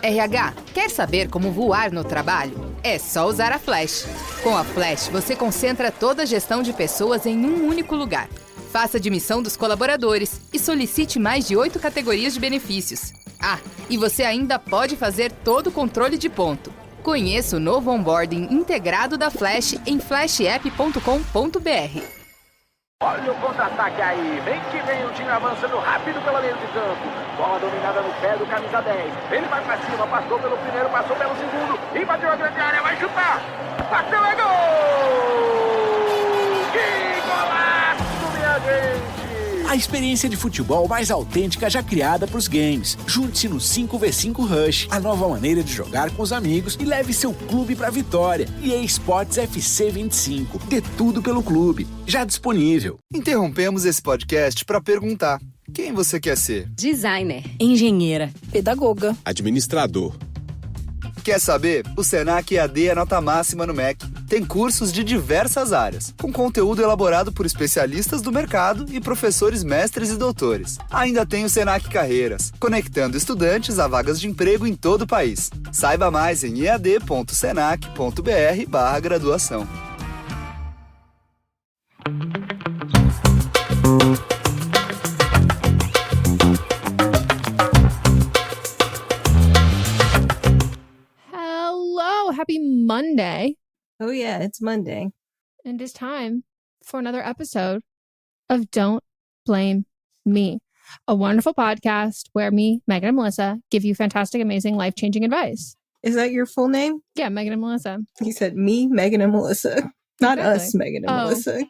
RH, quer saber como voar no trabalho? É só usar a Flash. Com a Flash, você concentra toda a gestão de pessoas em um único lugar. Faça a admissão dos colaboradores e solicite mais de 8 categorias de benefícios. Ah, e você ainda pode fazer todo o controle de ponto. Conheça o novo onboarding integrado da Flash em flashapp.com.br. Olha o contra-ataque aí, vem que vem o time avançando rápido pela linha de campo. Bola dominada no pé do camisa 10. Ele vai pra cima, passou pelo primeiro, passou pelo segundo. Invadiu a grande área, vai chutar. Bateu, é gol! Que golaço, minha gente! A experiência de futebol mais autêntica já criada pros games. Junte-se no 5x5 Rush, a nova maneira de jogar com os amigos e leve seu clube pra vitória. EA Sports FC 25. Dê tudo pelo clube. Já disponível. Interrompemos esse podcast para perguntar: quem você quer ser? Designer, engenheira, pedagoga, administrador. Quer saber? O Senac EAD é nota máxima no MEC. Tem cursos de diversas áreas, com conteúdo elaborado por especialistas do mercado e professores mestres e doutores. Ainda tem o Senac Carreiras, conectando estudantes a vagas de emprego em todo o país. Saiba mais em ead.senac.br/graduação. Happy Monday. Oh yeah, it's Monday. And it's time for another episode of Don't Blame Me, a wonderful podcast where me, Meghan and Melisa, give you fantastic, amazing, life-changing advice. Is that your full name? Yeah, Meghan and Melisa. He said me, Meghan and Melisa. Not Exactly. us, Meghan and Melisa.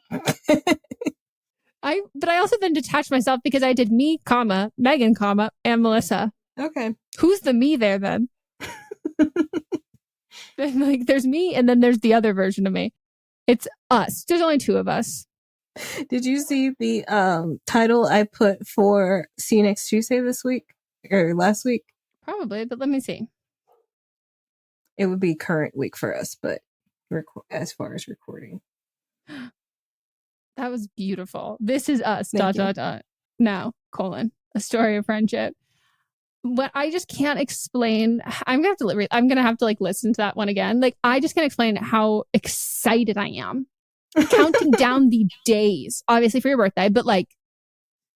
But I also then detached myself because I did me, comma, Meghan, comma, and Melisa. Okay. Who's the me there then? Like, there's me, and then there's the other version of me. It's us. There's only two of us. Did you see the title I put for See You Next Tuesday this week? Or last week? Probably, but let me see. It would be current week for us, but as far as recording. That was beautiful. This is us, Thank you. Now, colon, a story of friendship. What I just can't explain. I'm gonna have to like listen to that one again. Like, I just can't explain how excited I am, counting down the days, obviously for your birthday. But like,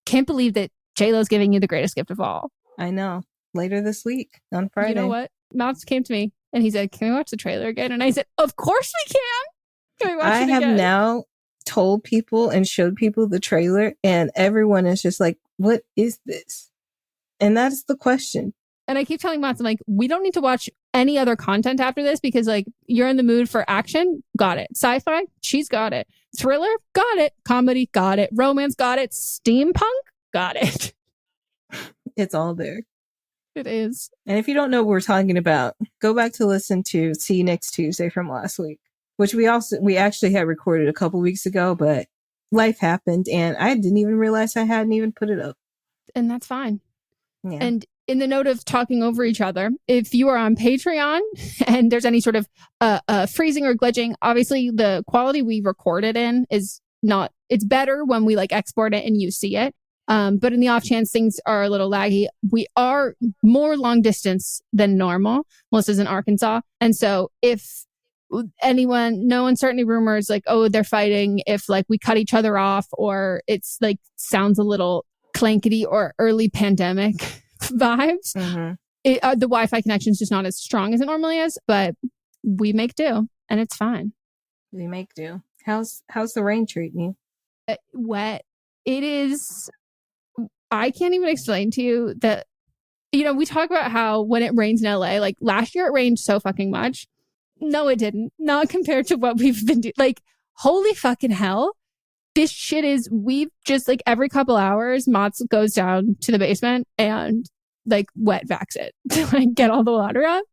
can't believe that J-Lo's giving you the greatest gift of all. I know. Later this week on Friday. You know what? Mouse came to me and he said, "Can we watch the trailer again?" And I said, "Of course we can. Can we watch it again?" I have now told people and showed people the trailer, and everyone is just like, "What is this?" And that's the question. And I keep telling Mats, I'm like, we don't need to watch any other content after this because, like, you're in the mood for action. Got it. Sci-fi? She's got it. Thriller? Got it. Comedy? Got it. Romance? Got it. Steampunk? Got it. It's all there. It is. And if you don't know what we're talking about, go back to listen to See You Next Tuesday from last week, which we actually had recorded a couple weeks ago, but life happened and I didn't even realize I hadn't even put it up. And that's fine. Yeah. And in the note of talking over each other, if you are on Patreon and there's any sort of freezing or glitching, obviously the quality we record it in is not, it's better when we like export it and you see it. But in the off chance things are a little laggy, we are more long distance than normal. Melissa's in Arkansas. And so if no uncertainty rumors like, oh, they're fighting, if like we cut each other off or it's like sounds a little clankety or early pandemic vibes. Mm-hmm. The Wi-Fi connection is just not as strong as it normally is, but we make do and it's fine. We make do. How's the rain treating you? Wet. It is. I can't even explain to you that, you know, we talk about how when it rains in LA, like last year it rained so fucking much. No, it didn't. Not compared to what we've been doing. Like, holy fucking hell. This shit is, we've just like every couple hours, Mats goes down to the basement and like wet vacs it to like get all the water up.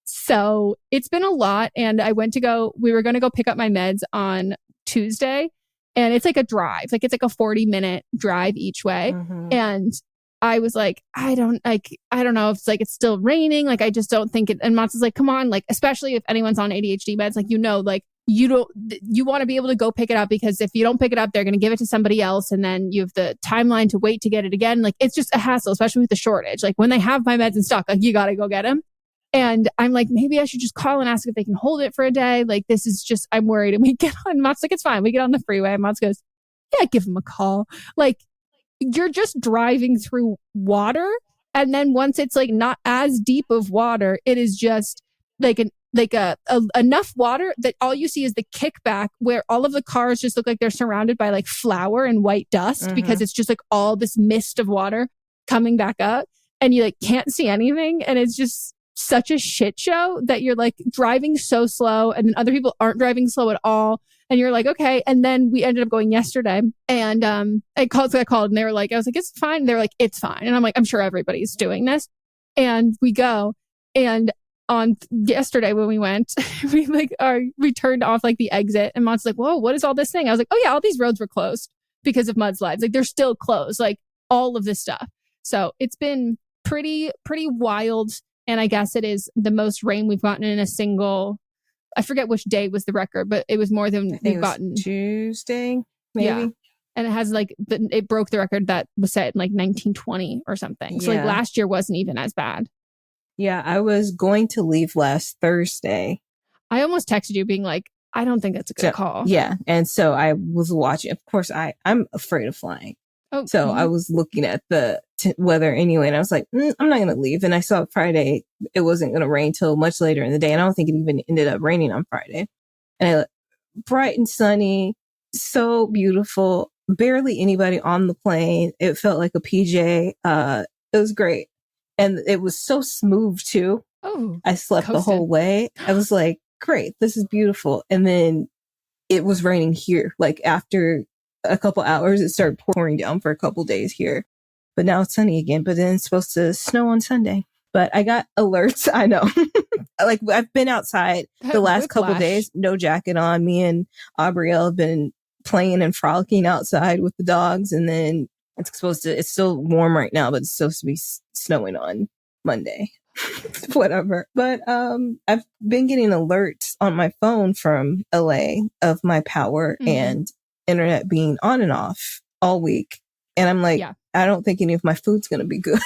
So it's been a lot. And we were going to go pick up my meds on Tuesday and it's like a drive, like it's like a 40-minute drive each way. Mm-hmm. And I was like, I don't know if it's like, it's still raining. Like, I just don't think it. And Mats is like, come on, like, especially if anyone's on ADHD meds, like, you know, like, you want to be able to go pick it up because if you don't pick it up, they're going to give it to somebody else. And then you have the timeline to wait to get it again. Like, it's just a hassle, especially with the shortage. Like when they have my meds in stock, like you got to go get them. And I'm like, maybe I should just call and ask if they can hold it for a day. Like, this is just, I'm worried. And we get on, Mott's like, it's fine. We get on the freeway. Mott's goes, yeah, give him a call. Like, you're just driving through water. And then once it's like not as deep of water, it is just like enough water that all you see is the kickback where all of the cars just look like they're surrounded by like flour and white dust because it's just like all this mist of water coming back up and you like can't see anything. And it's just such a shit show that you're like driving so slow and then other people aren't driving slow at all. And you're like, okay. And then we ended up going yesterday and I called and they were like, I was like, it's fine. They're like, it's fine. And I'm like, I'm sure everybody's doing this. And we go. And on yesterday when we went, we turned off like the exit and Mott's like, whoa, what is all this thing? I was like, oh yeah, all these roads were closed because of mudslides. Like they're still closed, like all of this stuff. So it's been pretty wild. And I guess it is the most rain we've gotten in a single, I forget which day was the record, but it was more than we've gotten. Tuesday, maybe. Yeah. And it has like, it broke the record that was set in like 1920 or something. So like last year wasn't even as bad. Yeah, I was going to leave last Thursday. I almost texted you being like, I don't think that's a good call. Yeah. And so I was watching. Of course, I'm afraid of flying. Oh, so I was looking at the weather anyway, and I was like, I'm not going to leave. And I saw Friday, it wasn't going to rain till much later in the day. And I don't think it even ended up raining on Friday. And bright and sunny, so beautiful, barely anybody on the plane. It felt like a PJ. It was great. And it was so smooth too. Oh, I slept the whole way. I was like, great, this is beautiful. And then it was raining here. Like after a couple hours, it started pouring down for a couple days here. But now it's sunny again. But then it's supposed to snow on Sunday. But I got alerts. I know. Like I've been outside the last couple days, no jacket on. Me and Aubrielle have been playing and frolicking outside with the dogs. And then it's still warm right now, but it's supposed to be snowing on Monday. Whatever. But I've been getting alerts on my phone from LA of my power and internet being on and off all week. And I'm like, I don't think any of my food's going to be good.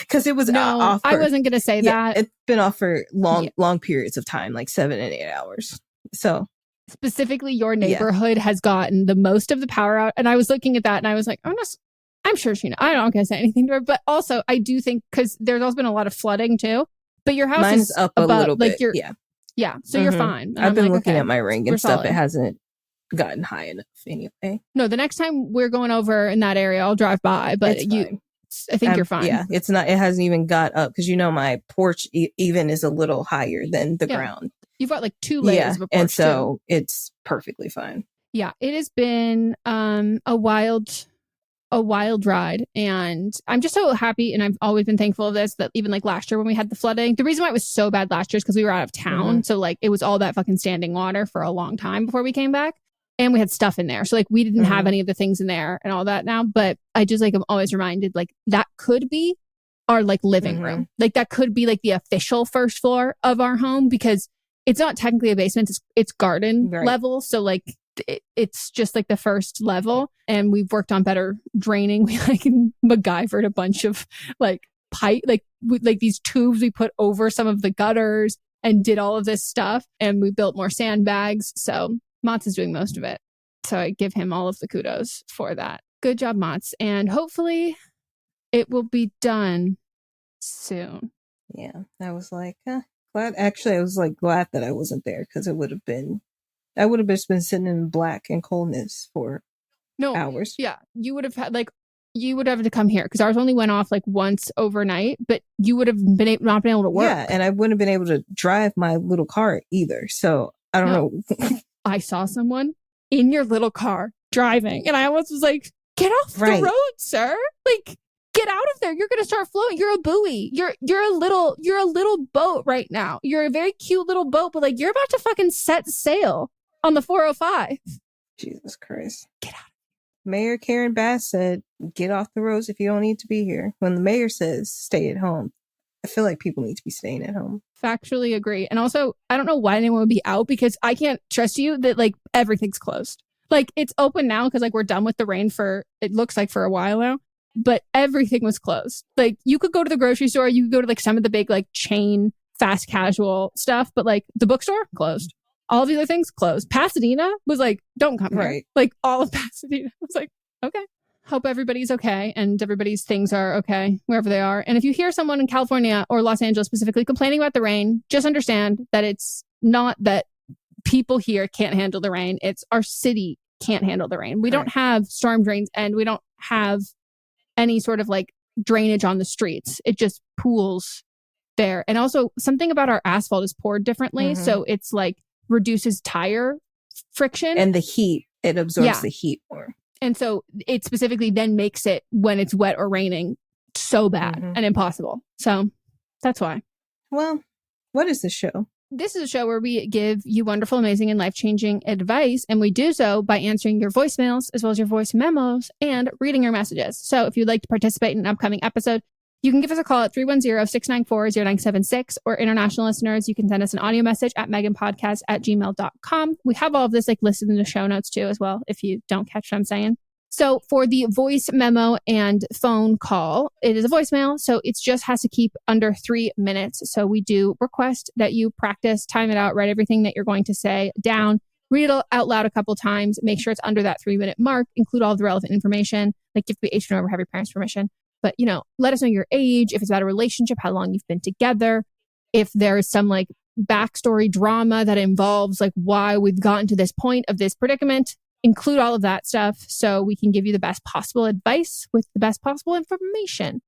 Because it was off. I wasn't going to say that. It's been off for long periods of time, like 7 and 8 hours. So specifically your neighborhood has gotten the most of the power out. And I was looking at that and I was like, I'm sure she knows. I'm not going to say anything to her. But also I do think because there's also been a lot of flooding too. But your house is up above, a little bit. Yeah. So you're fine. And I've been looking at my ring and stuff. Solid. It hasn't gotten high enough anyway. No, the next time we're going over in that area, I'll drive by. But I think you're fine. Yeah, it's not. It hasn't even got up because my porch even is a little higher than the ground. You've got like 2 layers of a porch, and so it's perfectly fine. Yeah, it has been a wild ride, and I'm just so happy. And I've always been thankful of this. That even like last year when we had the flooding, the reason why it was so bad last year is because we were out of town, so like it was all that fucking standing water for a long time before we came back. And we had stuff in there. So like we didn't have any of the things in there and all that now. But I just like I'm always reminded like that could be our like living room. Like that could be like the official first floor of our home because it's not technically a basement. It's garden level. So like it's just like the first level. And we've worked on better draining. We like MacGyvered a bunch of like pipe, like these tubes we put over some of the gutters and did all of this stuff. And we built more sandbags. So Mats is doing most of it. So I give him all of the kudos for that. Good job, Mats. And hopefully it will be done soon. Yeah. I was like, glad. Actually, I was like glad that I wasn't there because I would have just been sitting in black and coldness for hours. Yeah. You would have had you would have to come here because ours only went off like once overnight, but you would have not been able to work. Yeah. And I wouldn't have been able to drive my little car either. So I don't know. I saw someone in your little car driving and I almost was like, get off the road, sir. Like, get out of there. You're going to start floating. You're a buoy. You're a little boat right now. You're a very cute little boat, but like you're about to fucking set sail on the 405. Jesus Christ. Get out. Mayor Karen Bass said, get off the roads if you don't need to be here. When the mayor says stay at home, I feel like people need to be staying at home. Factually agree. And also, I don't know why anyone would be out because I can't trust you that like everything's closed. Like it's open now because like we're done with the rain it looks like for a while now. but everything was closed. Like you could go to the grocery store, you could go to like some of the big like chain fast casual stuff, but like the bookstore closed. All of the other things closed. Pasadena was like, don't come here. Like all of Pasadena was like, okay. Hope everybody's okay and everybody's things are okay wherever they are. And if you hear someone in California or Los Angeles specifically complaining about the rain, just understand that it's not that people here can't handle the rain. It's our city can't handle the rain. We don't have storm drains and we don't have any sort of like drainage on the streets. It just pools there. And also something about our asphalt is poured differently. So it's like reduces tire friction. And the heat, it absorbs the heat more. And so it specifically then makes it, when it's wet or raining, so bad and impossible. So that's why. Well, what is this show? This is a show where we give you wonderful, amazing, and life-changing advice. And we do so by answering your voicemails, as well as your voice memos, and reading your messages. So if you'd like to participate in an upcoming episode, you can give us a call at 310-694-0976, or international listeners, you can send us an audio message at meganpodcast@gmail.com. We have all of this like listed in the show notes too, as well, if you don't catch what I'm saying. So for the voice memo and phone call, it is a voicemail, so it just has to keep under 3 minutes. So we do request that you practice, time it out, write everything that you're going to say down, read it out loud a couple times, make sure it's under that 3-minute mark, include all of the relevant information, like if you have to be 18 or over, have your parents' permission. But, you know, let us know your age, if it's about a relationship, how long you've been together, if there's some like backstory drama that involves like why we've gotten to this point of this predicament. Include all of that stuff so we can give you the best possible advice with the best possible information.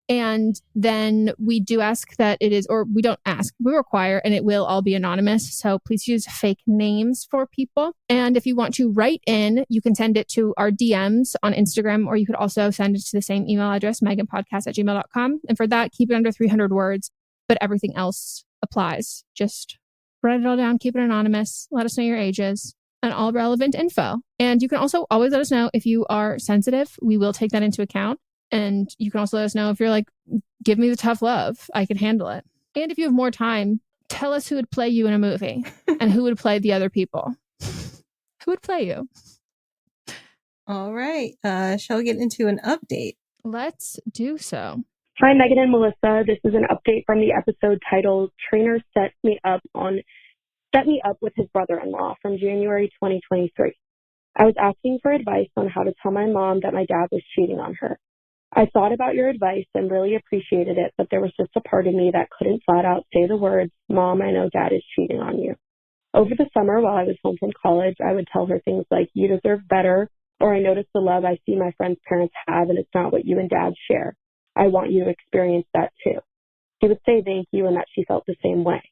And then we do ask that it is, or we don't ask, we require, and it will all be anonymous. So please use fake names for people. And if you want to write in, you can send it to our DMs on Instagram, or you could also send it to the same email address, meganpodcast@gmail.com. And for that, keep it under 300 words, but everything else applies. Just write it all down, keep it anonymous, let us know your ages, and all relevant info. And you can also always let us know if you are sensitive. We will take that into account. And you can also let us know if you're like, give me the tough love. I can handle it. And if you have more time, tell us who would play you in a movie and who would play the other people. Who would play you? All right. Shall we get into an update? Let's do so. Hi, Meghan and Melissa. This is an update from the episode titled Trainer Set Me Up with His Brother-in-Law from January 2023. I was asking for advice on how to tell my mom that my dad was cheating on her. I thought about your advice and really appreciated it, but there was just a part of me that couldn't flat out say the words, "Mom, I know Dad is cheating on you." Over the summer while I was home from college, I would tell her things like, "You deserve better," or "I notice the love I see my friends' parents have and it's not what you and Dad share. I want you to experience that too." She would say thank you and that she felt the same way.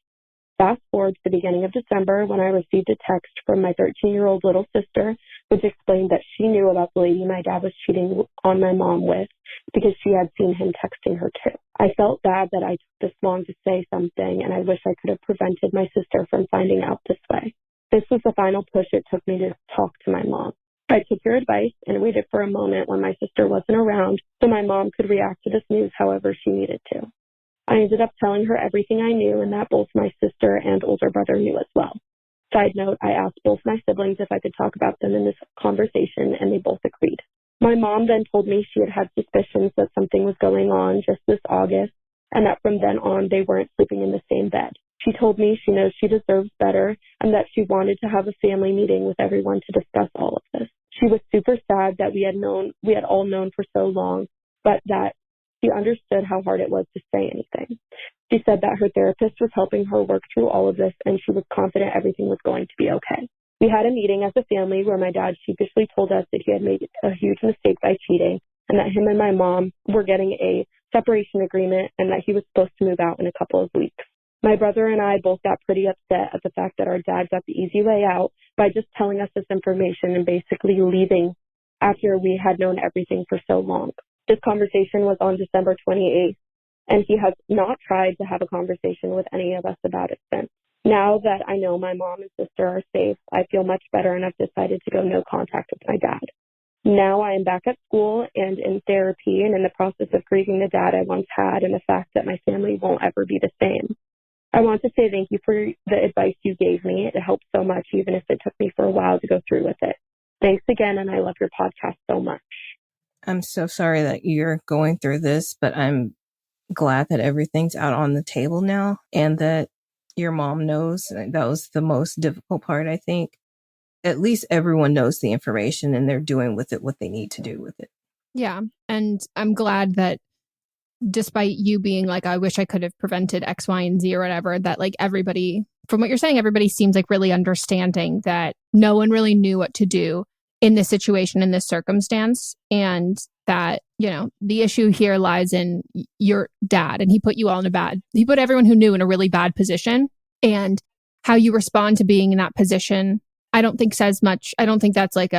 Fast forward to the beginning of December when I received a text from my 13-year-old little sister, which explained that she knew about the lady my dad was cheating on my mom with because she had seen him texting her too. I felt bad that I took this long to say something, and I wish I could have prevented my sister from finding out this way. This was the final push it took me to talk to my mom. I took your advice and waited for a moment when my sister wasn't around so my mom could react to this news however she needed to. I ended up telling her everything I knew and that both my sister and older brother knew as well. Side note, I asked both my siblings if I could talk about them in this conversation and they both agreed. My mom then told me she had had suspicions that something was going on just this August and that from then on they weren't sleeping in the same bed. She told me she knows she deserves better and that she wanted to have a family meeting with everyone to discuss all of this. She was super sad that we had all known for so long, but that she understood how hard it was to say anything. She said that her therapist was helping her work through all of this and she was confident everything was going to be okay. We had a meeting as a family where my dad sheepishly told us that he had made a huge mistake by cheating and that him and my mom were getting a separation agreement and that he was supposed to move out in a couple of weeks. My brother and I both got pretty upset at the fact that our dad got the easy way out by just telling us this information and basically leaving after we had known everything for so long. This conversation was on December 28th, and he has not tried to have a conversation with any of us about it since. Now that I know my mom and sister are safe, I feel much better and I've decided to go no contact with my dad. Now I am back at school and in therapy and in the process of grieving the dad I once had and the fact that my family won't ever be the same. I want to say thank you for the advice you gave me. It helped so much, even if it took me for a while to go through with it. Thanks again, and I love your podcast so much. I'm so sorry that you're going through this, but I'm glad that everything's out on the table now and that your mom knows. That was the most difficult part, I think. At least everyone knows the information and they're doing with it what they need to do with it. Yeah. And I'm glad that despite you being like, I wish I could have prevented X, Y, and Z or whatever, that like everybody, from what you're saying, everybody seems like really understanding that no one really knew what to do in this situation, in this circumstance. And that, you know, the issue here lies in your dad. And he put you all he put everyone who knew in a really bad position. And how you respond to being in that position, I don't think says much. I don't think that's like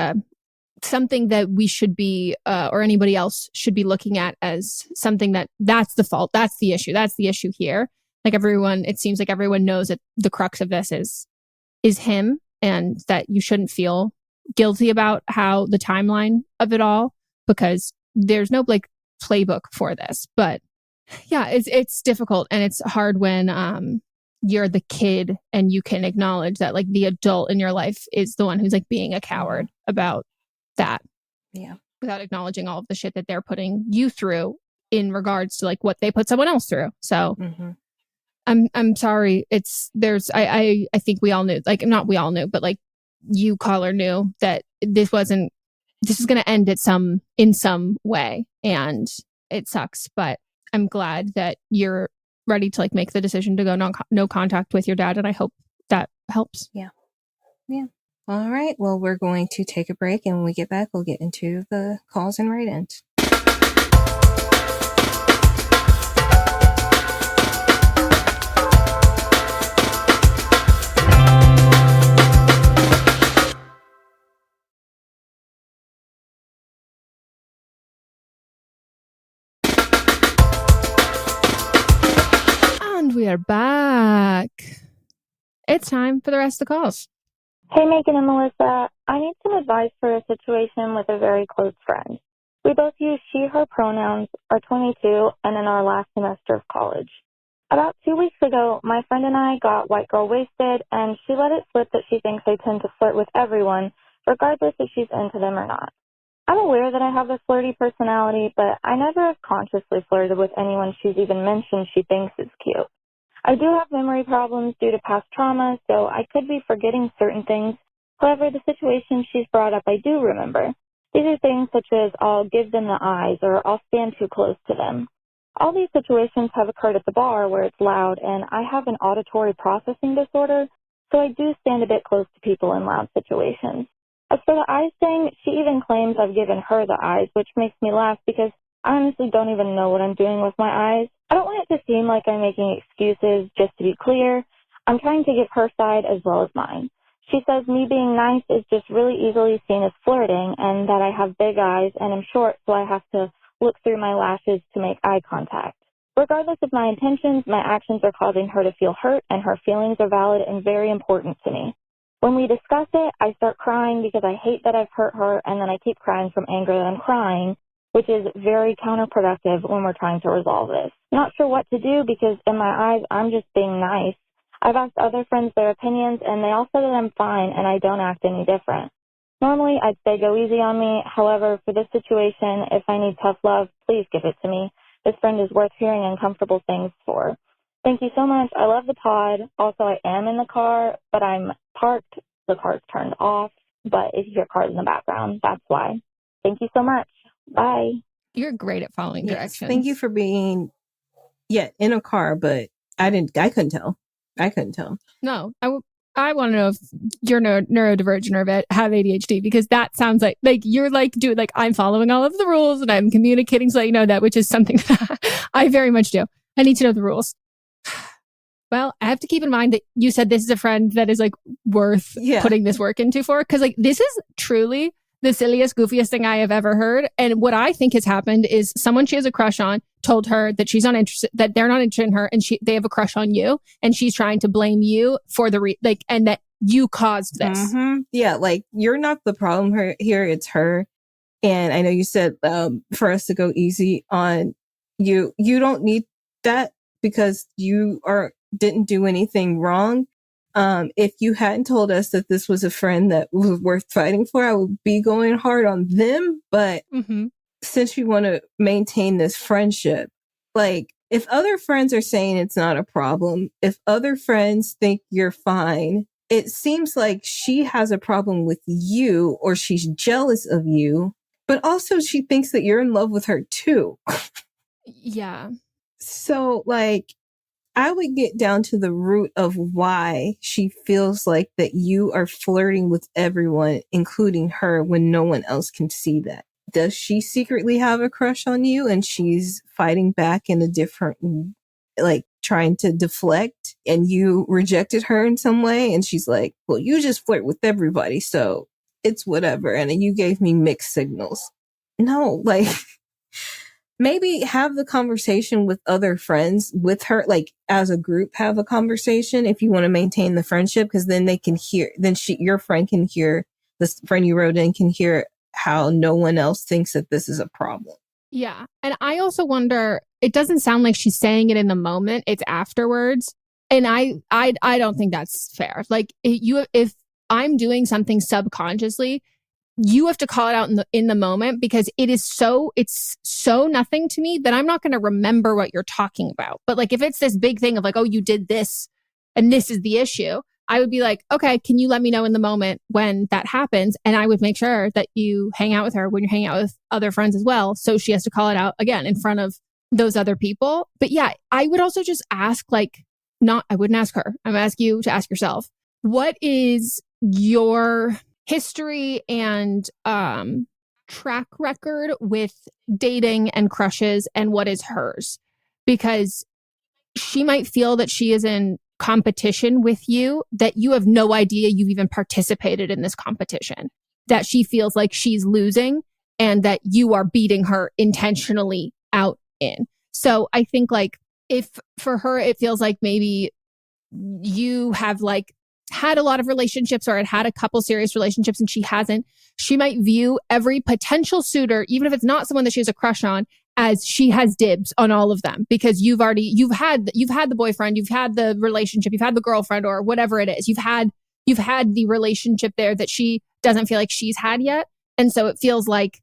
something that we should be, or anybody else should be looking at as something that's the fault. That's the issue here. Like everyone, it seems like everyone knows that the crux of this is him, and that you shouldn't feel guilty about how the timeline of it all, because there's no like playbook for this. But yeah, it's difficult, and it's hard when you're the kid and you can acknowledge that like the adult in your life is the one who's like being a coward about that. Yeah. Without acknowledging all of the shit that they're putting you through in regards to like what they put someone else through. So I'm sorry. I think we all knew, like not we all knew, but like you caller knew that this is going to end in some way, and it sucks, but I'm glad that you're ready to like make the decision to go no contact with your dad. And I hope that helps. Yeah. Yeah. All right. Well, we're going to take a break, and when we get back, we'll get into the calls and write-ins. And we are back. It's time for the rest of the calls. Hey, Meghan and Melisa. I need some advice for a situation with a very close friend. We both use she, her pronouns, are 22, and in our last semester of college. About 2 weeks ago, my friend and I got white girl wasted, and she let it slip that she thinks I tend to flirt with everyone, regardless if she's into them or not. I'm aware that I have a flirty personality, but I never have consciously flirted with anyone she's even mentioned she thinks is cute. I do have memory problems due to past trauma, so I could be forgetting certain things. However, the situations she's brought up I do remember. These are things such as I'll give them the eyes or I'll stand too close to them. All these situations have occurred at the bar where it's loud, and I have an auditory processing disorder, so I do stand a bit close to people in loud situations. As for the eyes thing, she even claims I've given her the eyes, which makes me laugh because I honestly don't even know what I'm doing with my eyes. I don't want it to seem like I'm making excuses, just to be clear. I'm trying to give her side as well as mine. She says me being nice is just really easily seen as flirting, and that I have big eyes and am short, so I have to look through my lashes to make eye contact. Regardless of my intentions, my actions are causing her to feel hurt, and her feelings are valid and very important to me. When we discuss it, I start crying because I hate that I've hurt her, and then I keep crying from anger that I'm crying, which is very counterproductive when we're trying to resolve this. Not sure what to do because in my eyes, I'm just being nice. I've asked other friends their opinions, and they all said that I'm fine and I don't act any different. Normally, I'd say go easy on me. However, for this situation, if I need tough love, please give it to me. This friend is worth hearing uncomfortable things for. Thank you so much. I love the pod. Also, I am in the car, but I'm parked. The car's turned off, but if you hear cars in the background, that's why. Thank you so much. Bye. You're great at following directions. Thank you for being, in a car, but I couldn't tell. No, I want to know if you're neurodivergent or have ADHD, because that sounds like you're like, dude, like I'm following all of the rules and I'm communicating so that you know that, which is something that I very much do. I need to know the rules. Well, I have to keep in mind that you said this is a friend that is like worth putting this work into for, because like this is truly the silliest, goofiest thing I have ever heard. And what I think has happened is someone she has a crush on told her that she's not interested, that they're not interested in her, and they have a crush on you, and she's trying to blame you for and that you caused this. Mm-hmm. Yeah, like you're not the problem here, it's her. And I know you said for us to go easy on you. You don't need that because you didn't do anything wrong. If you hadn't told us that this was a friend that was worth fighting for, I would be going hard on them. But since you want to maintain this friendship, like if other friends are saying it's not a problem, if other friends think you're fine, it seems like she has a problem with you or she's jealous of you, but also she thinks that you're in love with her too. Yeah. So like, I would get down to the root of why she feels like that you are flirting with everyone, including her, when no one else can see that. Does she secretly have a crush on you and she's fighting back in a different, like trying to deflect, and you rejected her in some way? And she's like, well, you just flirt with everybody, so it's whatever. And then you gave me mixed signals. No, like maybe have the conversation with other friends with her, like as a group, have a conversation if you want to maintain the friendship, because then they can hear, then your friend can hear, this friend you wrote in can hear how no one else thinks that this is a problem. Yeah. And I also wonder, it doesn't sound like she's saying it in the moment, it's afterwards. And I don't think that's fair. Like if I'm doing something subconsciously, you have to call it out in the moment, because it's so nothing to me that I'm not going to remember what you're talking about. But like if it's this big thing of like, oh, you did this and this is the issue, I would be like, okay, can you let me know in the moment when that happens? And I would make sure that you hang out with her when you're hanging out with other friends as well. So she has to call it out again in front of those other people. But yeah, I would also just ask, like, I wouldn't ask her. I'm asking you to ask yourself, what is your history and track record with dating and crushes, and what is hers? Because she might feel that she is in competition with you, that you have no idea you've even participated in this competition, that she feels like she's losing and that you are beating her intentionally out in. So I think like if for her it feels like maybe you have like had a lot of relationships or had a couple serious relationships and she hasn't, she might view every potential suitor, even if it's not someone that she has a crush on, as she has dibs on all of them, because you've had the boyfriend, you've had the relationship, you've had the girlfriend or whatever it is. You've had the relationship there that she doesn't feel like she's had yet. And so it feels like,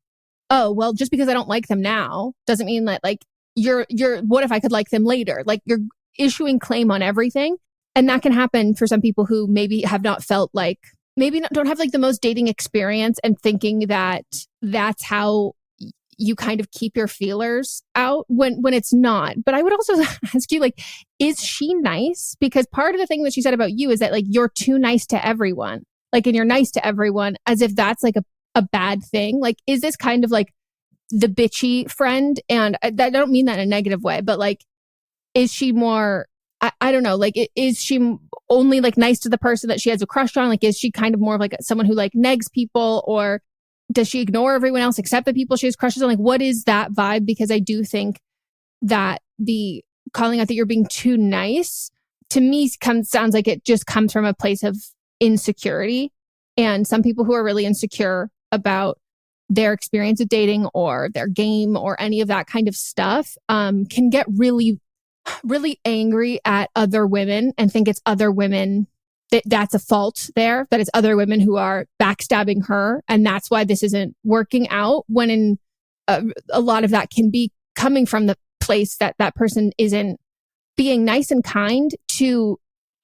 oh, well, just because I don't like them now doesn't mean that like you're what if I could like them later? Like you're issuing claim on everything. And that can happen for some people who maybe have not felt like, don't have like the most dating experience, and thinking that that's how you kind of keep your feelers out when it's not. But I would also ask you, like, is she nice? Because part of the thing that she said about you is that like you're too nice to everyone, like, and you're nice to everyone as if that's like a bad thing. Like, is this kind of like the bitchy friend? And I don't mean that in a negative way, but like, is she more, I don't know, like, is she only like nice to the person that she has a crush on? Like, is she kind of more of like someone who like negs people, or does she ignore everyone else except the people she has crushes on? Like, what is that vibe? Because I do think that the calling out that you're being too nice to me sounds like it just comes from a place of insecurity. And some people who are really insecure about their experience of dating or their game or any of that kind of stuff can get really, really angry at other women and think it's other women that's a fault there, that it's other women who are backstabbing her. And that's why this isn't working out, when in a lot of that can be coming from the place that that person isn't being nice and kind to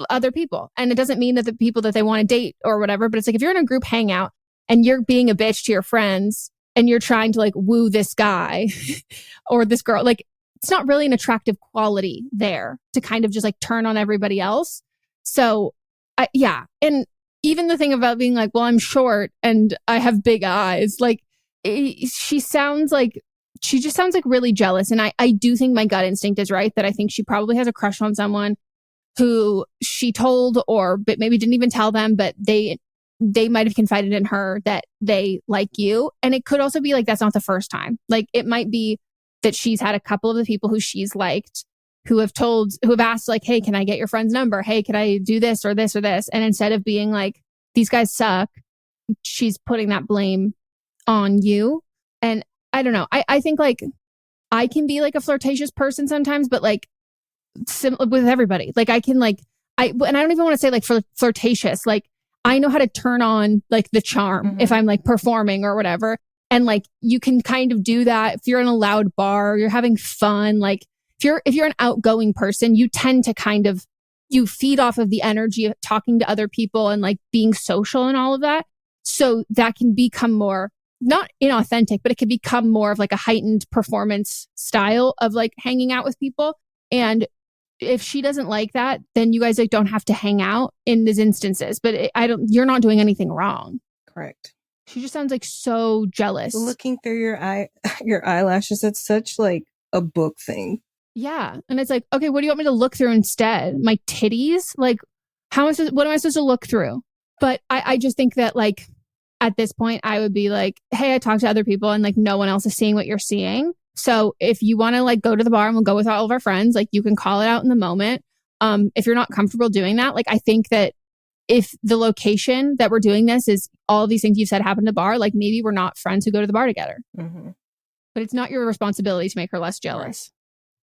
other people. And it doesn't mean that the people that they want to date or whatever, but it's like if you're in a group hangout and you're being a bitch to your friends and you're trying to like woo this guy or this girl, like it's not really an attractive quality there to kind of just like turn on everybody else. So yeah. And even the thing about being like, well, I'm short and I have big eyes, like she just sounds like really jealous. And I do think my gut instinct is right, that I think she probably has a crush on someone who she told, or but maybe didn't even tell them, but they might have confided in her that they like you. And it could also be like, that's not the first time. Like it might be that she's had a couple of the people who she's liked who have asked like, hey, can I get your friend's number? Hey, can I do this or this or this? And instead of being like, these guys suck, she's putting that blame on you. And I don't know. I think like I can be like a flirtatious person sometimes, but like with everybody, like I can like, and I don't even want to say like flirtatious. Like I know how to turn on like the charm if I'm like performing or whatever. And like, you can kind of do that if you're in a loud bar, or you're having fun. Like if you're an outgoing person, you tend to kind of, you feed off of the energy of talking to other people and like being social and all of that. So that can become more, not inauthentic, but it can become more of like a heightened performance style of like hanging out with people. And if she doesn't like that, then you guys like don't have to hang out in these instances. But you're not doing anything wrong. Correct. She just sounds like so jealous. Looking through your eyelashes, it's such like a book thing. Yeah. And it's like, okay, what do you want me to look through instead? My titties? Like, what am I supposed to look through? But I just think that like at this point, I would be like, hey, I talked to other people and like no one else is seeing what you're seeing. So if you want to like go to the bar and we'll go with all of our friends, like you can call it out in the moment. If you're not comfortable doing that, like I think that if the location that we're doing this is all of these things you've said happen to the bar, like maybe we're not friends who go to the bar together. Mm-hmm. But it's not your responsibility to make her less jealous.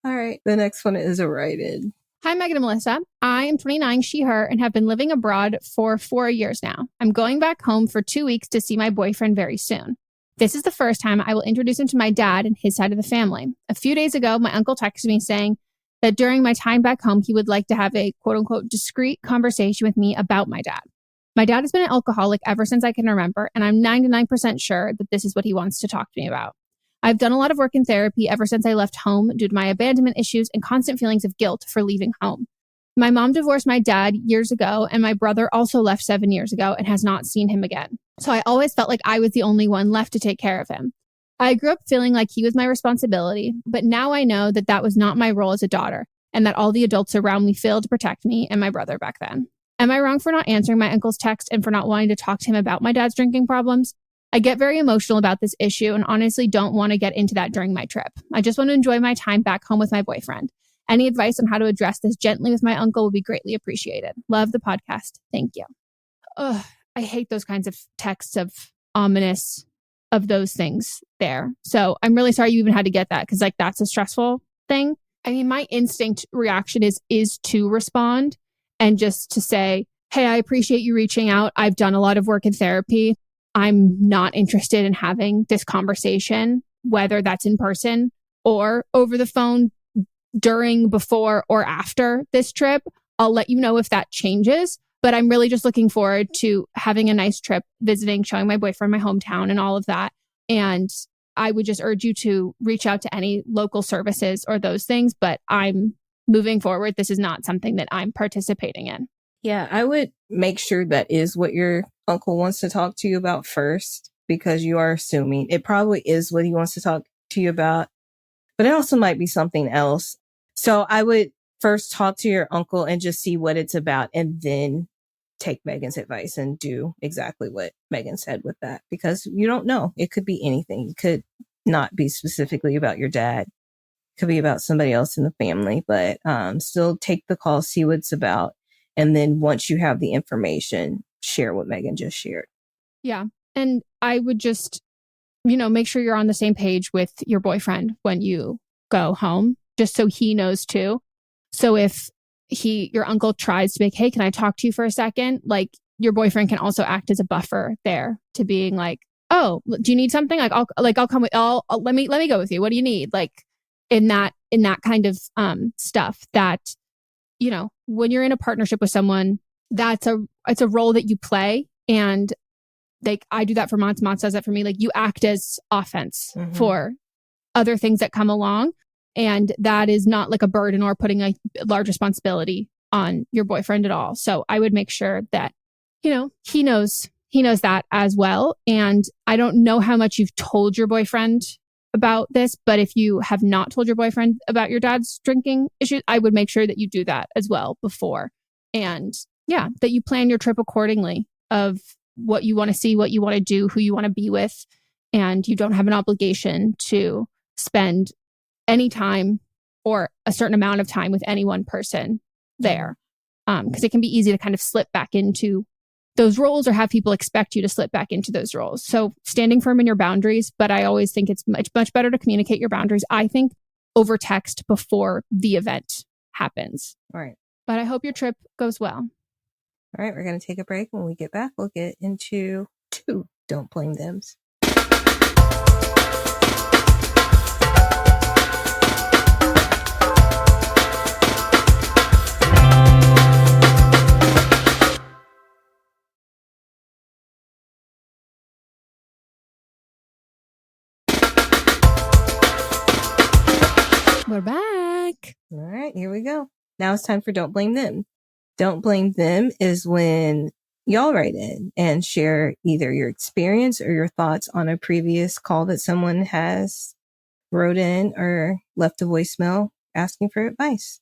All right. The next one is a write-in. Hi, Meghan and Melisa. I am 29, she, her, and have been living abroad for 4 years now. I'm going back home for 2 weeks to see my boyfriend very soon. This is the first time I will introduce him to my dad and his side of the family. A few days ago, my uncle texted me saying that during my time back home, he would like to have a quote unquote discreet conversation with me about my dad. My dad has been an alcoholic ever since I can remember, and I'm 99% sure that this is what he wants to talk to me about. I've done a lot of work in therapy ever since I left home due to my abandonment issues and constant feelings of guilt for leaving home. My mom divorced my dad years ago, and my brother also left 7 years ago and has not seen him again. So I always felt like I was the only one left to take care of him. I grew up feeling like he was my responsibility, but now I know that that was not my role as a daughter and that all the adults around me failed to protect me and my brother back then. Am I wrong for not answering my uncle's text and for not wanting to talk to him about my dad's drinking problems? I get very emotional about this issue and honestly don't want to get into that during my trip. I just want to enjoy my time back home with my boyfriend. Any advice on how to address this gently with my uncle would be greatly appreciated. Love the podcast. Thank you. Ugh, I hate those kinds of texts of ominous of those things there. So I'm really sorry you even had to get that because like that's a stressful thing. I mean, my instinct reaction is to respond and just to say, hey, I appreciate you reaching out. I've done a lot of work in therapy. I'm not interested in having this conversation, whether that's in person or over the phone during, before, or after this trip. I'll let you know if that changes, but I'm really just looking forward to having a nice trip, visiting, showing my boyfriend my hometown and all of that. And I would just urge you to reach out to any local services or those things, but I'm moving forward. This is not something that I'm participating in. Yeah, I would make sure that is what your uncle wants to talk to you about first, because you are assuming it probably is what he wants to talk to you about, but it also might be something else. So I would first talk to your uncle and just see what it's about and then take Meghan's advice and do exactly what Meghan said with that, because you don't know. It could be anything. It could not be specifically about your dad. It could be about somebody else in the family, but still take the call, see what it's about. And then once you have the information, share what Meghan just shared. Yeah. And I would just, make sure you're on the same page with your boyfriend when you go home, just so he knows too. So if your uncle tries to be like, hey, can I talk to you for a second? Like your boyfriend can also act as a buffer there to being like, oh, do you need something? I'll come with, let me go with you. What do you need? Like in that kind of stuff that, when you're in a partnership with someone, it's a role that you play. And like, I do that for Mont does that for me. Like you act as offense for other things that come along. And that is not like a burden or putting a large responsibility on your boyfriend at all. So I would make sure that, he knows that as well. And I don't know how much you've told your boyfriend about this, but if you have not told your boyfriend about your dad's drinking issues, I would make sure that you do that as well before. And yeah, that you plan your trip accordingly of what you want to see, what you want to do, who you want to be with. And you don't have an obligation to spend any time or a certain amount of time with any one person there. Because it can be easy to kind of slip back into those roles or have people expect you to slip back into those roles. So standing firm in your boundaries, but I always think it's much better to communicate your boundaries, I think, over text before the event happens. All right. But I hope your trip goes well. All right, we're going to take a break. When we get back, we'll get into 2 Don't Blame Thems. All right, here we go. Now it's time for Don't Blame Them. Don't Blame Them is when y'all write in and share either your experience or your thoughts on a previous call that someone has wrote in or left a voicemail asking for advice.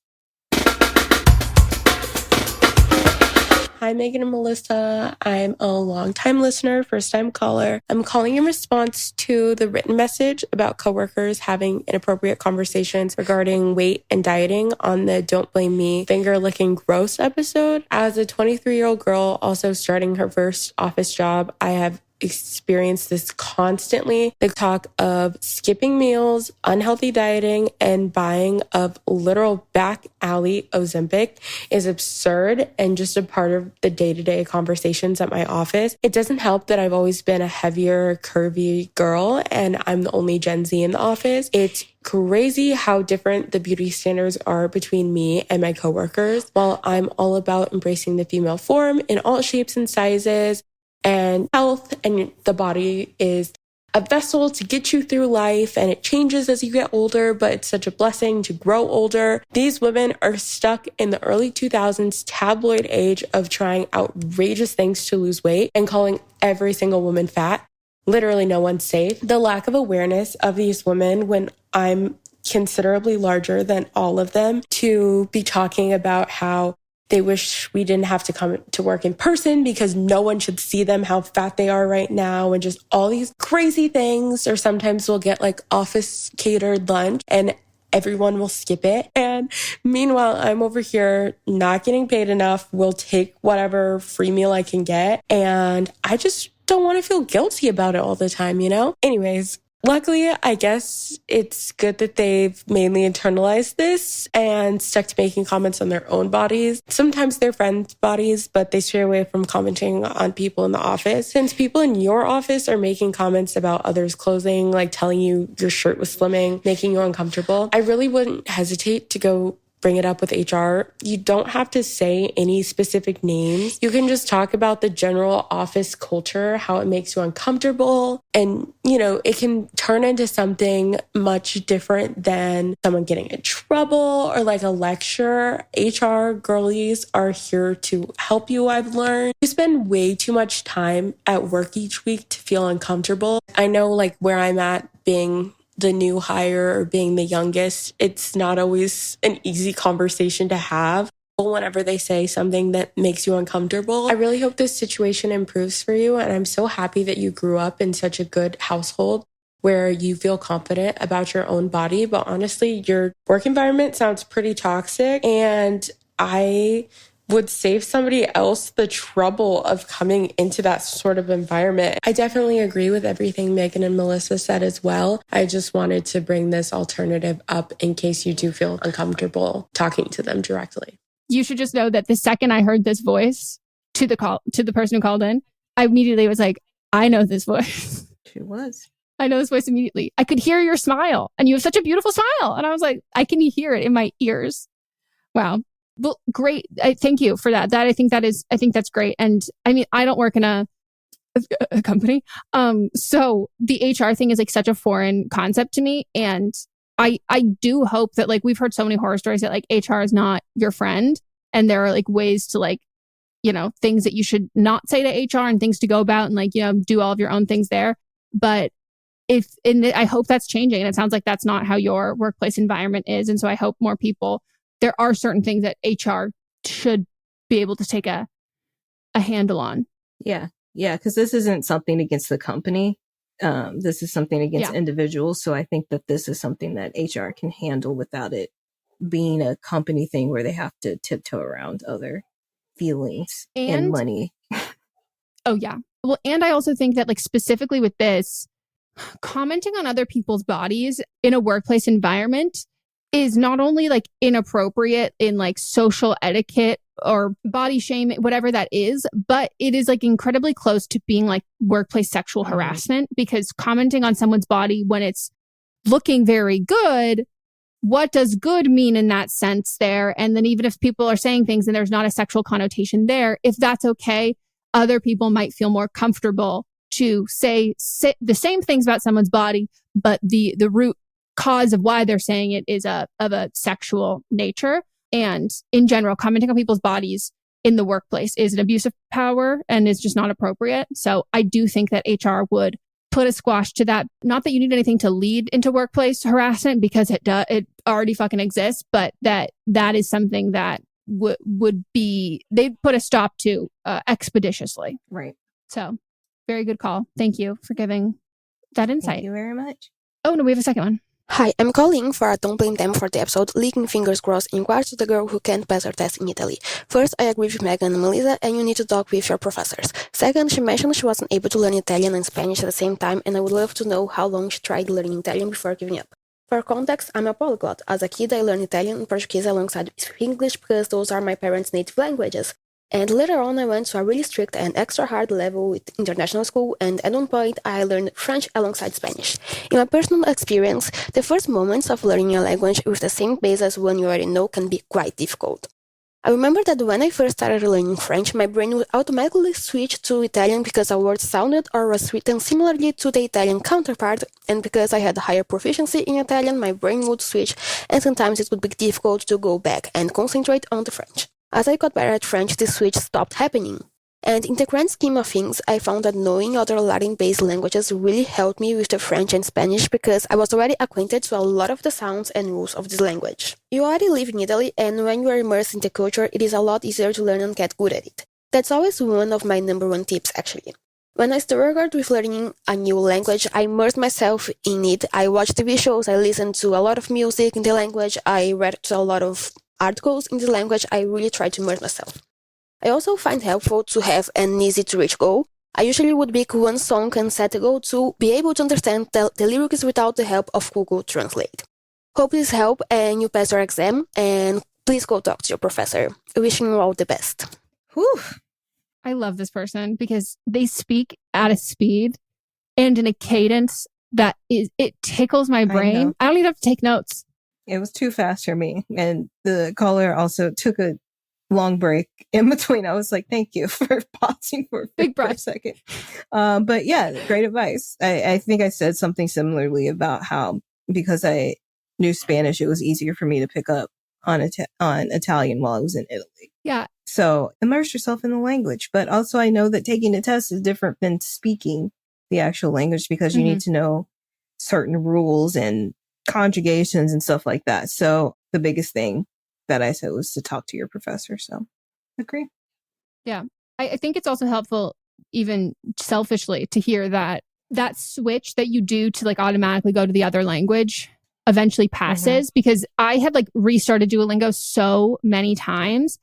Hi, Meghan and Melisa. I'm a longtime listener, first-time caller. I'm calling in response to the written message about coworkers having inappropriate conversations regarding weight and dieting on the Don't Blame Me finger-licking gross episode. As a 23-year-old girl also starting her first office job, I have experienced this constantly. The talk of skipping meals, unhealthy dieting, and buying of literal back alley Ozempic is absurd and just a part of the day-to-day conversations at my office. It doesn't help that I've always been a heavier, curvy girl and I'm the only Gen Z in the office. It's crazy how different the beauty standards are between me and my coworkers. While I'm all about embracing the female form in all shapes and sizes, and health and the body is a vessel to get you through life and it changes as you get older, but it's such a blessing to grow older. These women are stuck in the early 2000s tabloid age of trying outrageous things to lose weight and calling every single woman fat. Literally no one's safe. The lack of awareness of these women when I'm considerably larger than all of them to be talking about how they wish we didn't have to come to work in person because no one should see them, how fat they are right now, and just all these crazy things. Or sometimes we'll get like office catered lunch and everyone will skip it. And meanwhile, I'm over here not getting paid enough, will take whatever free meal I can get. And I just don't want to feel guilty about it all the time, you know? Anyways, luckily, I guess it's good that they've mainly internalized this and stuck to making comments on their own bodies. Sometimes they're friends' bodies, but they stray away from commenting on people in the office. Since people in your office are making comments about others' clothing, like telling you your shirt was slimming, making you uncomfortable, I really wouldn't hesitate to go bring it up with HR. You don't have to say any specific names. You can just talk about the general office culture, how it makes you uncomfortable. And, you know, it can turn into something much different than someone getting in trouble or like a lecture. HR girlies are here to help you, I've learned. You spend way too much time at work each week to feel uncomfortable. I know like where I'm at being the new hire or being the youngest, it's not always an easy conversation to have. Whenever they say something that makes you uncomfortable, I really hope this situation improves for you. And I'm so happy that you grew up in such a good household where you feel confident about your own body. But honestly, your work environment sounds pretty toxic. And I would save somebody else the trouble of coming into that sort of environment. I definitely agree with everything Meghan and Melisa said as well. I just wanted to bring this alternative up in case you do feel uncomfortable talking to them directly. You should just know that the second I heard this voice to the person who called in, I immediately was like, I know this voice. She was. I know this voice immediately. I could hear your smile and you have such a beautiful smile. And I was like, I can hear it in my ears. Wow. Well, great. Thank you for that. I think that's great. And I mean, I don't work in a company. So the HR thing is like such a foreign concept to me. And I do hope that like, we've heard so many horror stories that like HR is not your friend. And there are like ways to like, you know, things that you should not say to HR and things to go about and like, you know, do all of your own things there. But I hope that's changing. And it sounds like that's not how your workplace environment is. And so I hope more people, there are certain things that HR should be able to take a handle on. Yeah. Yeah. Because this isn't something against the company. This is something against individuals. So I think that this is something that HR can handle without it being a company thing where they have to tiptoe around other feelings and money. Oh, yeah. Well, and I also think that like specifically with this, commenting on other people's bodies in a workplace environment is not only like inappropriate in like social etiquette or body shaming, whatever that is, but it is like incredibly close to being like workplace sexual harassment, because commenting on someone's body when it's looking very good, what does good mean in that sense there? And then even if people are saying things and there's not a sexual connotation there, if that's okay, other people might feel more comfortable to say the same things about someone's body, but the root cause of why they're saying it is of a sexual nature. And in general, commenting on people's bodies in the workplace is an abuse of power and is just not appropriate. So I do think that HR would put a squash to that. Not that you need anything to lead into workplace harassment, because it already fucking exists, but that is something that would be, they'd put a stop to expeditiously. Right. So very good call. Thank you for giving that insight. Thank you very much. Oh, no, we have a second one. Hi, I'm calling for a Don't Blame Them for the episode Leaking Fingers Crossed in regards to the girl who can't pass her test in Italy. First, I agree with Meghan and Melisa, and you need to talk with your professors. Second, she mentioned she wasn't able to learn Italian and Spanish at the same time, and I would love to know how long she tried learning Italian before giving up. For context, I'm a polyglot. As a kid, I learned Italian and Portuguese alongside with English because those are my parents' native languages. And later on, I went to a really strict and extra hard level with international school, and at one point, I learned French alongside Spanish. In my personal experience, the first moments of learning a language with the same base as one you already know can be quite difficult. I remember that when I first started learning French, my brain would automatically switch to Italian because a word sounded or was written similarly to the Italian counterpart, and because I had higher proficiency in Italian, my brain would switch, and sometimes it would be difficult to go back and concentrate on the French. As I got better at French, this switch stopped happening. And in the grand scheme of things, I found that knowing other Latin-based languages really helped me with the French and Spanish because I was already acquainted to a lot of the sounds and rules of this language. You already live in Italy, and when you are immersed in the culture, it is a lot easier to learn and get good at it. That's always one of my number one tips, actually. When I struggled with learning a new language, I immersed myself in it. I watched TV shows, I listened to a lot of music in the language, I read a lot of articles in the language. I really try to immerse myself. I also find helpful to have an easy-to-reach goal. I usually would pick one song and set a goal to be able to understand the lyrics without the help of Google Translate. Hope this helps and you pass your exam, and please go talk to your professor. Wishing you all the best. Whew. I love this person because they speak at a speed and in a cadence that it tickles my brain. I don't even have to take notes. It was too fast for me. And the caller also took a long break in between. I was like, thank you for pausing for a second. But yeah, great advice. I think I said something similarly about how, because I knew Spanish, it was easier for me to pick up on Italian while I was in Italy. Yeah. So immerse yourself in the language. But also I know that taking a test is different than speaking the actual language because you need to know certain rules and conjugations and stuff like that. So the biggest thing that I said was to talk to your professor. So agree. Yeah. I think it's also helpful, even selfishly, to hear that switch that you do to like automatically go to the other language eventually passes, because I have like restarted Duolingo so many times.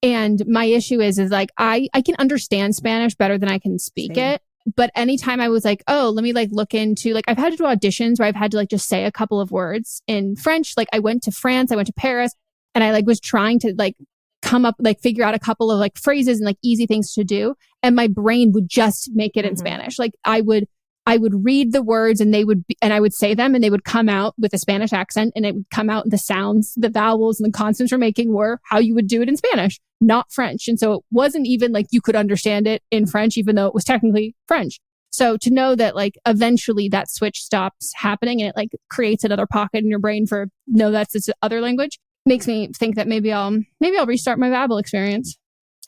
And my issue is like, I can understand Spanish better than I can speak it. But anytime I was like, oh, let me like look into, like, I've had to do auditions where I've had to like just say a couple of words in French. Like I went to France, I went to Paris, and I like was trying to like come up, like figure out a couple of like phrases and like easy things to do. And my brain would just make it in Spanish. Like I would read the words and and I would say them and they would come out with a Spanish accent, and it would come out the sounds, the vowels and the consonants we're making were how you would do it in Spanish, not French. And so it wasn't even like you could understand it in French, even though it was technically French. So to know that like eventually that switch stops happening and it like creates another pocket in your brain for, no, that's this other language, makes me think that maybe I'll restart my Babbel experience.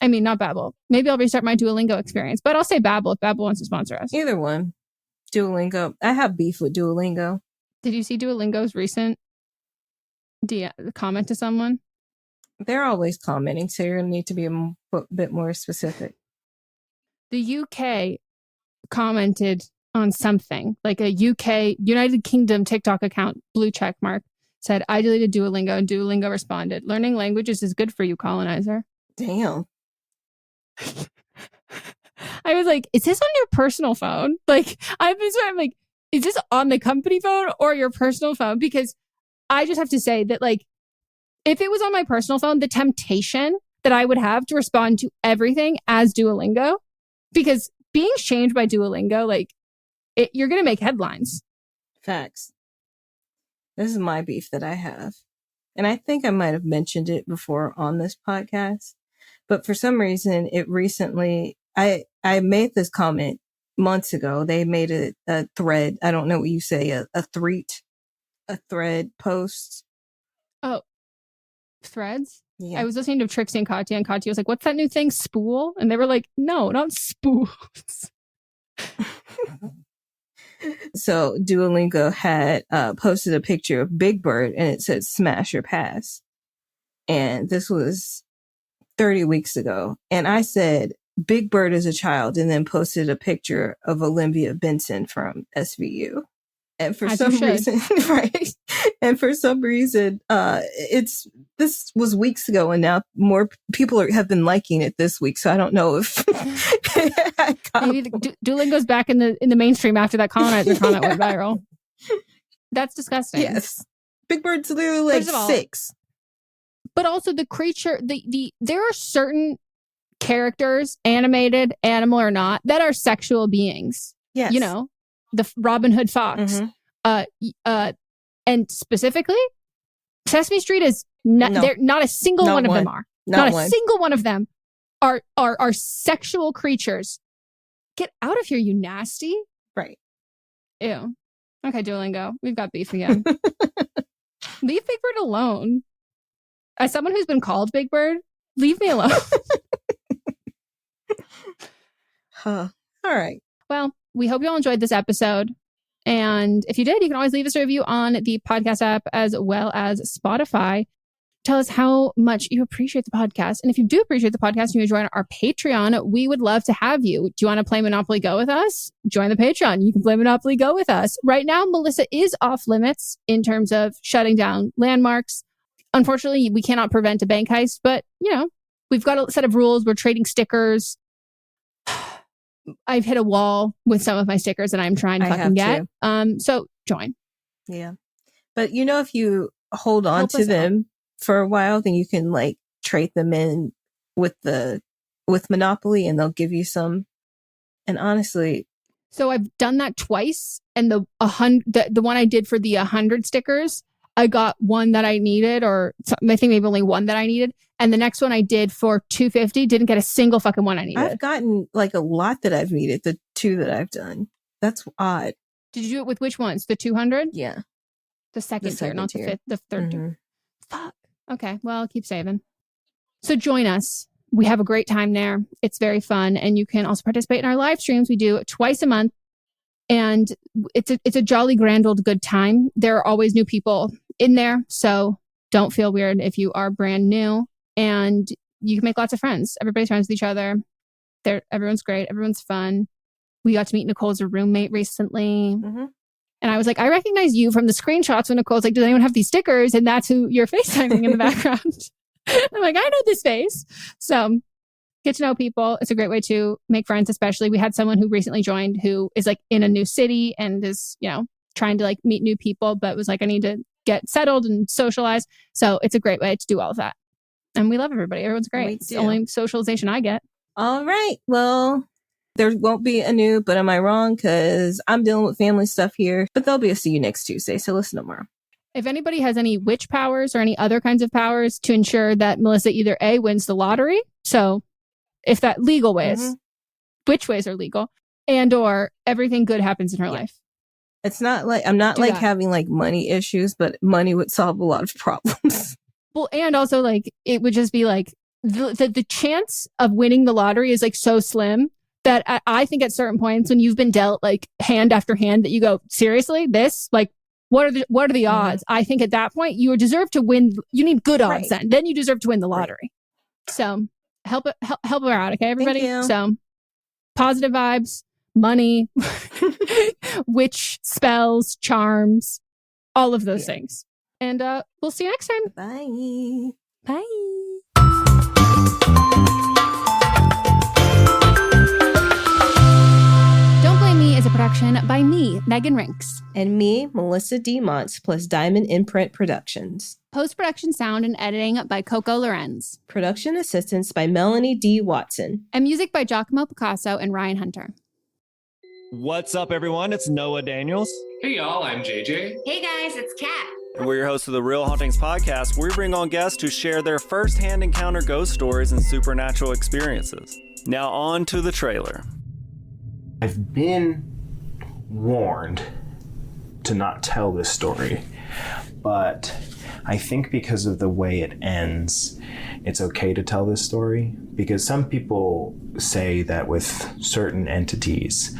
I mean, not Babbel. Maybe I'll restart my Duolingo experience, but I'll say Babbel if Babbel wants to sponsor us. Either one. Duolingo. I have beef with Duolingo. Did you see Duolingo's recent comment to someone? They're always commenting, so you're going to need to be a bit more specific. The UK commented on something, like a UK, United Kingdom TikTok account, blue check mark, said, I deleted Duolingo, and Duolingo responded, learning languages is good for you, colonizer. Damn. I was like, is this on your personal phone? Like, I'm like, is this on the company phone or your personal phone? Because I just have to say that, like, if it was on my personal phone, the temptation that I would have to respond to everything as Duolingo, because being shamed by Duolingo, like, you're going to make headlines. Facts. This is my beef that I have. And I think I might have mentioned it before on this podcast, but for some reason it recently, I made this comment months ago. They made a thread. I don't know what you say, a threat a thread post. Oh, threads? Yeah. I was listening to Trixie and Katya was like, what's that new thing? Spool? And they were like, no, not spools. So Duolingo had posted a picture of Big Bird and it said smash or pass. And this was 30 weeks ago. And I said, Big Bird is a child, and then posted a picture of Olympia Benson from SVU. And for some reason, right? And for some reason, this was weeks ago, and now more people have been liking it this week. So I don't know if maybe Duolingo's back in the mainstream after that colonizer comment went viral. That's disgusting. Yes, Big Bird's literally like 6. But also the creature, there are certain characters, animated, animal or not, that are sexual beings. Yes. You know, the Robin Hood fox. And specifically, Sesame Street is not, not a single one of them are. Not a single one of them are sexual creatures. Get out of here, you nasty. Right. Ew. Okay, Duolingo, we've got beef again. Leave Big Bird alone. As someone who's been called Big Bird, leave me alone. All right. Well, we hope you all enjoyed this episode. And if you did, you can always leave us a review on the podcast app as well as Spotify. Tell us how much you appreciate the podcast. And if you do appreciate the podcast and you join our Patreon, we would love to have you. Do you want to play Monopoly Go with us? Join the Patreon. You can play Monopoly Go with us. Right now, Melissa is off limits in terms of shutting down landmarks. Unfortunately, we cannot prevent a bank heist, but, you know, we've got a set of rules. We're trading stickers. I've hit a wall with some of my stickers that I'm trying to fucking get. So join. Yeah. But, you know, if you hold on to them for a while, then you can like trade them in with Monopoly and they'll give you some. And honestly, so I've done that twice, and the one I did for the 100 stickers, I got one that I needed, or I think maybe only one that I needed. And the next one I did for 250 didn't get a single fucking one I needed. I've gotten like a lot that I've needed, the 2 that I've done. That's odd. Did you do it with which ones? The 200? Yeah. The second tier, not the fifth, the third tier. Fuck. Okay, well, keep saving. So join us. We have a great time there. It's very fun. And you can also participate in our live streams. We do it twice a month. And it's a jolly grand old good time. There are always new people in there. So don't feel weird if you are brand new. And you can make lots of friends. Everybody's friends with each other. Everyone's great. Everyone's fun. We got to meet Nicole's roommate recently. And I was like, I recognize you from the screenshots when Nicole's like, does anyone have these stickers? And that's who you're FaceTiming in the background. I'm like, I know this face. So get to know people. It's a great way to make friends, especially. We had someone who recently joined who is like in a new city and is, you know, trying to like meet new people, but was like, I need to get settled and socialize. So it's a great way to do all of that. And we love everybody. Everyone's great. It's the only socialization I get. All right. Well, there won't be a new, but am I wrong? Because I'm dealing with family stuff here. But there'll be a see you next Tuesday. So listen tomorrow. If anybody has any witch powers or any other kinds of powers to ensure that Melissa either A, wins the lottery. So if that legal ways, which ways are legal, and or everything good happens in her life. It's not like, I'm not like having like money issues, but money would solve a lot of problems. Well, and also like, it would just be like the chance of winning the lottery is like so slim that I think at certain points when you've been dealt like hand after hand that you go, seriously, this, like, what are the odds? I think at that point you deserve to win. You need good odds then you deserve to win the lottery. So help her out. Okay, everybody. So positive vibes, money, witch spells, charms, all of those things. And we'll see you next time. Bye. Bye. Don't Blame Me is a production by me, Megan Rinks. And me, Melissa D. Montz, plus Diamond Imprint Productions. Post-production sound and editing by Coco Lorenz. Production assistance by Melanie D. Watson. And music by Giacomo Picasso and Ryan Hunter. What's up, everyone? It's Noah Daniels. Hey, y'all. I'm JJ. Hey, guys. It's Kat. And we're your hosts of the Real Hauntings podcast, where we bring on guests who share their first-hand encounter ghost stories and supernatural experiences. Now on to the trailer. I've been warned to not tell this story But I think because of the way it ends, it's okay to tell this story, because some people say that with certain entities,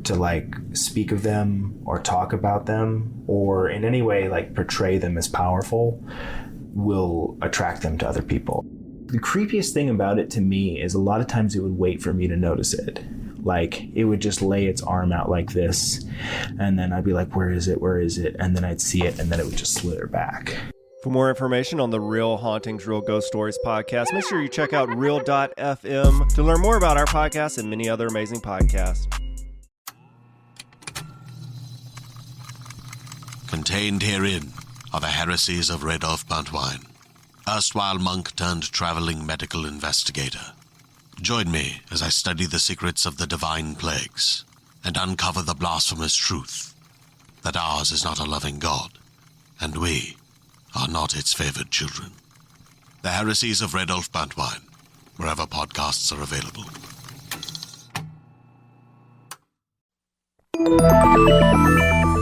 to like speak of them or talk about them or in any way like portray them as powerful will attract them to other people. The creepiest thing about it to me is a lot of times it would wait for me to notice it. Like it would just lay its arm out like this, and then I'd be like, where is it? Where is it? And then I'd see it, and then it would just slither back. For more information on the Real Hauntings, Real Ghost Stories podcast, make sure you check out real.fm to learn more about our podcast and many other amazing podcasts. Contained herein are the heresies of Radolf Buntwine, erstwhile monk turned traveling medical investigator. Join me as I study the secrets of the divine plagues and uncover the blasphemous truth that ours is not a loving God, and we are not its favored children. The heresies of Radolf Buntwine, wherever podcasts are available.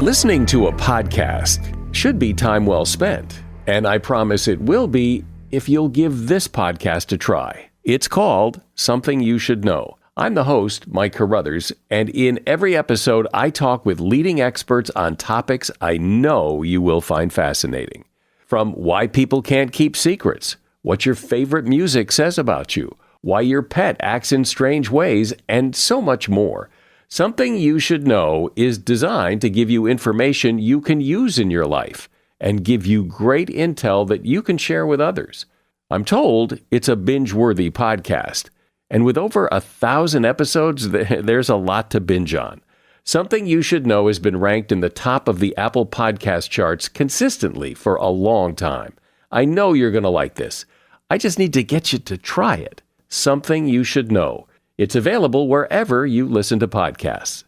Listening to a podcast should be time well spent, and I promise it will be if you'll give this podcast a try. It's called Something You Should Know. I'm the host, Mike Carruthers, and in every episode, I talk with leading experts on topics I know you will find fascinating. From why people can't keep secrets, what your favorite music says about you, why your pet acts in strange ways, and so much more. Something You Should Know is designed to give you information you can use in your life and give you great intel that you can share with others. I'm told it's a binge-worthy podcast, and with over 1,000 episodes, there's a lot to binge on. Something You Should Know has been ranked in the top of the Apple Podcast charts consistently for a long time. I know you're going to like this. I just need to get you to try it. Something You Should Know. It's available wherever you listen to podcasts.